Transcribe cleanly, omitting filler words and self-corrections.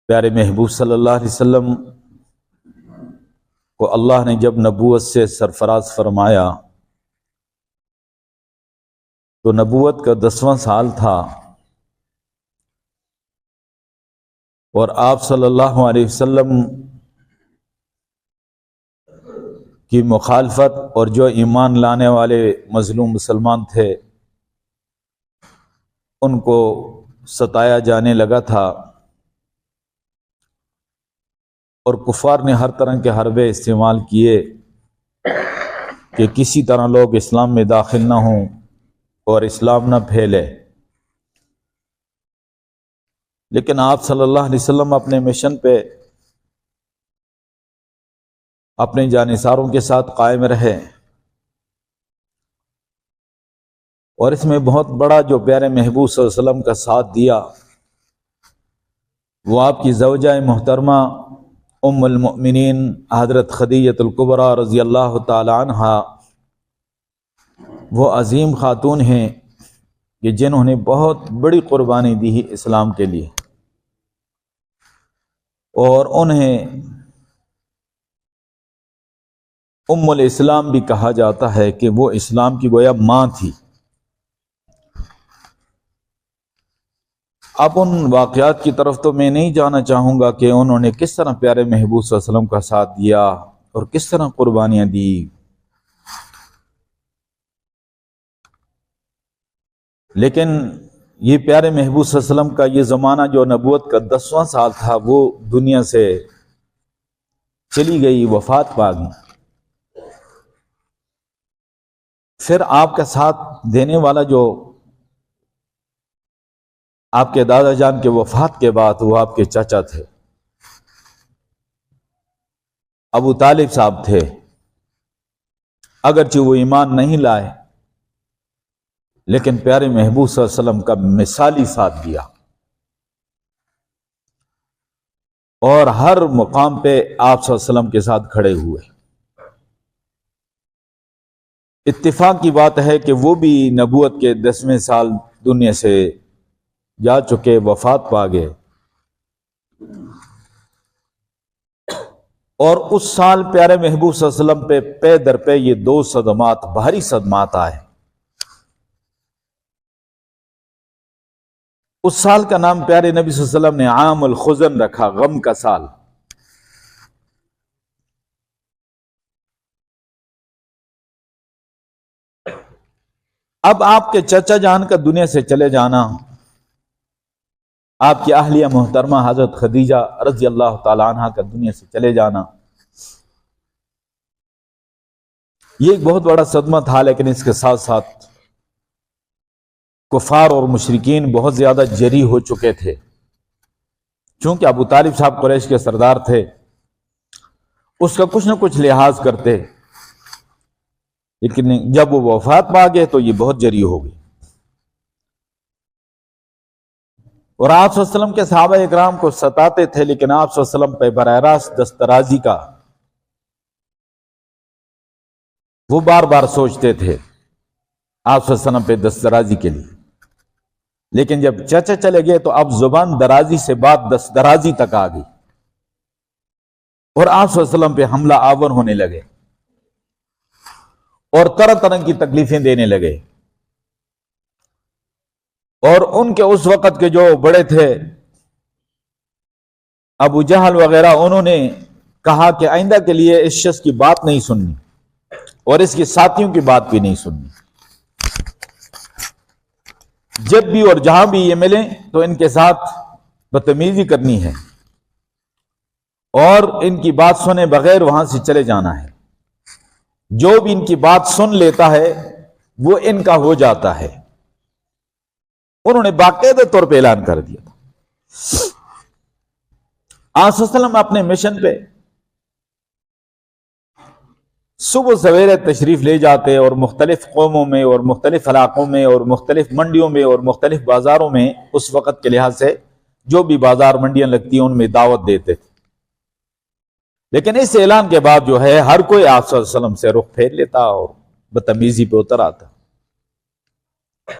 پیارے محبوب صلی اللہ علیہ وسلم کو اللہ نے جب نبوت سے سرفراز فرمایا تو نبوت کا 10واں سال تھا، اور آپ صلی اللہ علیہ وسلم کی مخالفت اور جو ایمان لانے والے مظلوم مسلمان تھے ان کو ستایا جانے لگا تھا، اور کفار نے ہر طرح کے حربے استعمال کیے کہ کسی طرح لوگ اسلام میں داخل نہ ہوں اور اسلام نہ پھیلے۔ لیکن آپ صلی اللہ علیہ وسلم اپنے مشن پہ اپنے جانثاروں کے ساتھ قائم رہے، اور اس میں بہت بڑا جو پیارے محبوب صلی اللہ علیہ وسلم کا ساتھ دیا وہ آپ کی زوجہ محترمہ ام المؤمنین حضرت خدیجہ الکبریٰ رضی اللہ تعالی عنہا، وہ عظیم خاتون ہیں کہ جنہوں نے بہت بڑی قربانی دی ہے اسلام کے لیے، اور انہیں ام الاسلام بھی کہا جاتا ہے کہ وہ اسلام کی گویا ماں تھی۔ اب ان واقعات کی طرف تو میں نہیں جانا چاہوں گا کہ انہوں نے کس طرح پیارے محبوب صلی اللہ علیہ وسلم کا ساتھ دیا اور کس طرح قربانیاں دی۔ لیکن یہ پیارے محبوب صلی اللہ علیہ وسلم کا یہ زمانہ جو نبوت کا 10واں سال تھا وہ دنیا سے چلی گئی، وفات پا گئی۔ پھر آپ کا ساتھ دینے والا جو آپ کے دادا جان کے وفات کے بعد وہ آپ کے چچا تھے، ابو طالب صاحب تھے۔ اگرچہ وہ ایمان نہیں لائے لیکن پیارے محبوب صلی اللہ علیہ وسلم کا مثالی ساتھ دیا، اور ہر مقام پہ آپ صلی اللہ علیہ وسلم کے ساتھ کھڑے ہوئے۔ اتفاق کی بات ہے کہ وہ بھی نبوت کے 10ویں سال دنیا سے جا چکے، وفات پا گئے، اور اس سال پیارے محبوب صلی اللہ علیہ وسلم پہ در پہ یہ 2 صدمات، بھاری صدمات آئے۔ اس سال کا نام پیارے نبی صلی اللہ علیہ وسلم نے عام الحزن رکھا، غم کا سال۔ اب آپ کے چچا جان کا دنیا سے چلے جانا، آپ کی اہلیہ محترمہ حضرت خدیجہ رضی اللہ تعالی عنہ کا دنیا سے چلے جانا، یہ ایک بہت بڑا صدمہ تھا۔ لیکن اس کے ساتھ ساتھ کفار اور مشرکین بہت زیادہ جری ہو چکے تھے، چونکہ ابو طالب صاحب قریش کے سردار تھے، اس کا کچھ نہ کچھ لحاظ کرتے، لیکن جب وہ وفات پا گئے تو یہ بہت جری ہو گئی۔ اور آپ صلی اللہ علیہ وسلم کے صحابہ اکرام کو ستاتے تھے، لیکن آپ صلی اللہ علیہ وسلم پہ براہ راست دسترازی کا وہ بار بار سوچتے تھے، آپ صلی اللہ علیہ وسلم پہ دسترازی کے لیے۔ لیکن جب چچا چلے گئے تو اب زبان درازی سے بات دسترازی تک آ گئی، اور آپ صلی اللہ علیہ وسلم پہ حملہ آور ہونے لگے اور طرح طرح کی تکلیفیں دینے لگے۔ اور ان کے اس وقت کے جو بڑے تھے ابو جہل وغیرہ، انہوں نے کہا کہ آئندہ کے لیے اس شخص کی بات نہیں سننی اور اس کے ساتھیوں کی بات بھی نہیں سننی، جب بھی اور جہاں بھی یہ ملیں تو ان کے ساتھ بدتمیزی کرنی ہے اور ان کی بات سنے بغیر وہاں سے چلے جانا ہے۔ جو بھی ان کی بات سن لیتا ہے وہ ان کا ہو جاتا ہے۔ انہوں نے باقاعدہ طور پہ اعلان کر دیا تھا۔ آپ صلی اللہ علیہ وسلم اپنے مشن پہ صبح سویرے تشریف لے جاتے اور مختلف قوموں میں اور مختلف علاقوں میں اور مختلف منڈیوں میں اور مختلف بازاروں میں، اس وقت کے لحاظ سے جو بھی بازار منڈیاں لگتی ہیں ان میں دعوت دیتے تھے۔ لیکن اس اعلان کے بعد جو ہے ہر کوئی آپ صلی اللہ علیہ وسلم سے رخ پھیر لیتا اور بدتمیزی پہ اتر آتا۔